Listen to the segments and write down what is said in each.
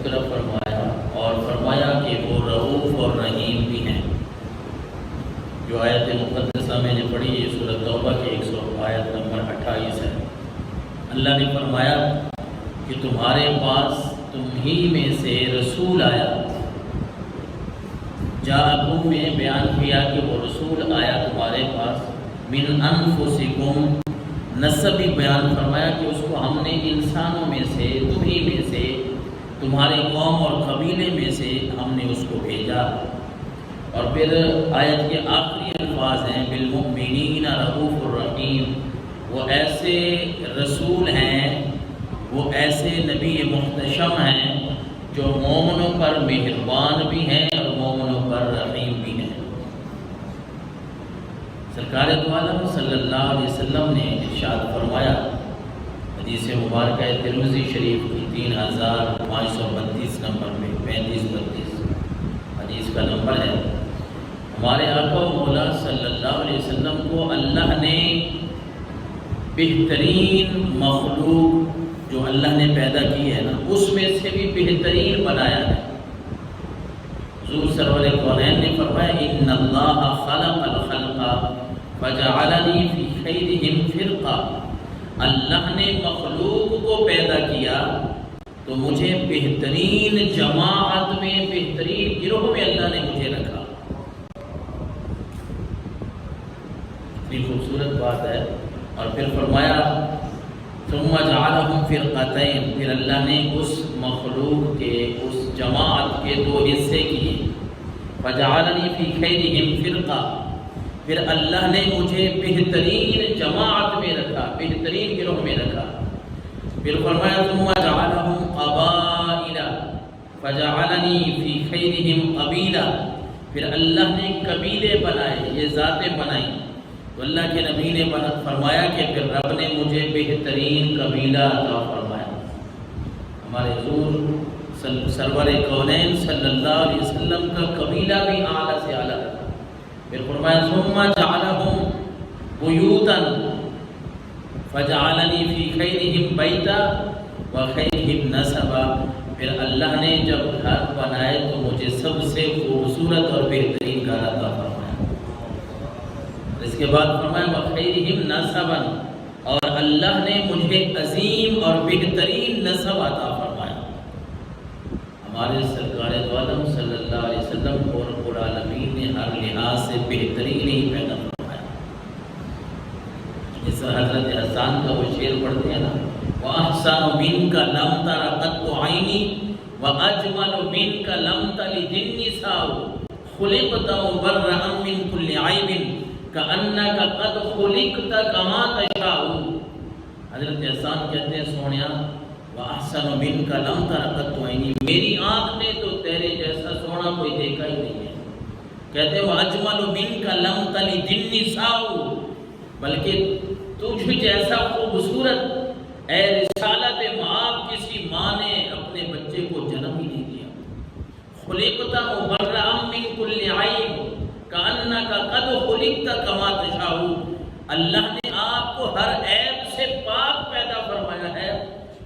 طرف فرمایا اور فرمایا کہ وہ رؤوف اور رحیم بھی ہیں۔ جو آیت مقدسہ میں نے پڑھی یہ سورۃ توبہ کی آیت نمبر 28 ہے۔ اللہ نے فرمایا کہ تمہارے پاس تم ہی میں سے رسول آیا۔ جاءکم میں بیان کیا کہ وہ رسول آیا تمہارے پاس، من انفسکم نسب بھی بیان فرمایا کہ اس کو ہم نے انسانوں میں سے، تمہیں میں سے، تمہارے قوم اور قبیلے میں سے ہم نے اس کو بھیجا۔ اور پھر آیت کے آخری الفاظ ہیں بالمؤمنین رؤوف الرحیم، وہ ایسے رسول ہیں، وہ ایسے نبی محتشم ہیں جو مومنوں پر مہربان بھی ہیں اور مومنوں پر رحیم بھی ہیں۔ سرکار دو عالم صلی اللہ علیہ وسلم نے ارشاد فرمایا، حدیث مبارکہ ترمذی شریف کی 3532 نمبر میں 3532 حدیث کا نمبر ہے، ہمارے آقا و مولا صلی اللہ علیہ وسلم کو اللہ نے بہترین مخلوق جو اللہ نے پیدا کی ہے نا، اس میں سے بھی بہترین بنایا ہے۔ حضور سرور کونین نے فرمایا ان اللہ خلق الخلق فجعلنی فی خیرہم فرقہ، اللہ نے مخلوق کو پیدا کیا تو مجھے بہترین جماعت میں، بہترین گروہ میں اللہ نے مجھے رکھا۔ اتنی خوبصورت بات ہے۔ اور پھر فرمایا ثم جعلہم فرقتین، پھر اللہ نے اس مخلوق کے، اس جماعت کے دو حصے کیے۔ فجعلنی فی خیرہم فرقہ، پھر اللہ نے مجھے بہترین جماعت میں رکھا، بہترین گروہ میں رکھا۔ پھر فرمایا ثم جعلہم قبائل فجعلنی فی خیرہم قبیلہ، پھر اللہ نے قبیلے بنائے، یہ ذاتیں بنائیں تو اللہ کے نبی نے فرمایا کہ پھر رب نے مجھے بہترین قبیلہ عطا فرمایا۔ ہمارے حضور سرور کونین صلی اللہ علیہ وسلم کا قبیلہ بھی اعلیٰ سے اعلیٰ تھا۔ پھر فرمایا ثم جعلہم بیوتا فجعلنی فی خیرہم بیتا وخیرہم نسبا، پھر اللہ نے جب گھر بنائے تو مجھے سب سے خوبصورت اور بہترین گھر عطا فرمایا۔ اس کے بعد فرمایا وخیرہم نسبا، اور اللہ نے مجھے عظیم اور بہترین نسب عطا فرمایا۔ ہمارے سرکار دو عالم صلی اللہ علیہ وسلم کو رب العالمین نے ہر لحاظ سے بہترین ہی پیدا فرمایا۔ جس طرح حضرت حسان کا وہ شعر پڑھتے ہیں نا، وَأَحْسَنُ مِنْكَ لَمْ تَرَ قَطُّ عَيْنِي وَأَجْمَلُ مِنْكَ لَمْ تَلِدِ النِّسَاءُ خُلِقْتَ مُبَرَّأً مِنْ كُلِّ عَيْبٍ كَأَنَّكَ قَدْ خُلِقْتَ كَمَا تَشَاءُ۔ حضرت حسان کہتے ہیں سونیا وَأَحْسَنُ مِنْكَ لَمْ تَرَ قَطُّ عَيْنِي، میری آنکھ نے تو تیرے جیسا سونا کوئی دیکھا ہی نہیں ہے۔ کہتے ہیں وَأَجْمَلُ مِنْكَ لَمْ تَلِدِ النِّسَاءُ، بلکہ تجھ جیسا خوبصورت اے رسالت مآب کسی ماں نے اپنے بچے کو جنم ہی نہیں دیا۔ خُلِقْتَ مُبَرَّأً مِنْ كُلِّ عَيْبٍ كَأَنَّكَ قَدْ خُلِقْتَ كَمَا تَشَاءُ، اللہ نے آپ کو ہر عیب سے پاک پیدا فرمایا ہے،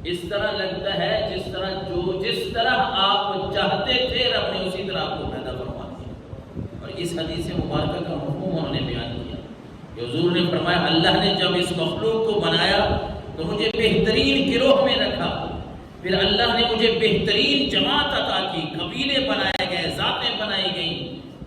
اس طرح لگتا ہے جس طرح آپ چاہتے تھے رب نے اسی طرح آپ کو پیدا فرما دیا۔ اور اس حدیث مبارکہ کا مفہوم انہوں نے بیان کیا کہ حضور نے فرمایا اللہ نے جب اس مخلوق کو بنایا تو مجھے بہترین گروہ میں رکھا، پھر اللہ نے مجھے بہترین جماعت عطا کی، قبیلے بنائے گئے، ذاتیں بنائی گئیں،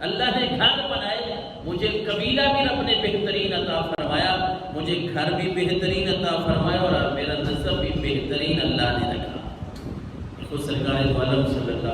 اللہ نے گھر بنائے، مجھے قبیلہ بھی رب نے بہترین عطا فرمایا، مجھے گھر بھی بہترین عطا فرمایا اور میرا نسب بھی بہترین اللہ نے رکھا۔ خود سرکار دو عالم صلی اللہ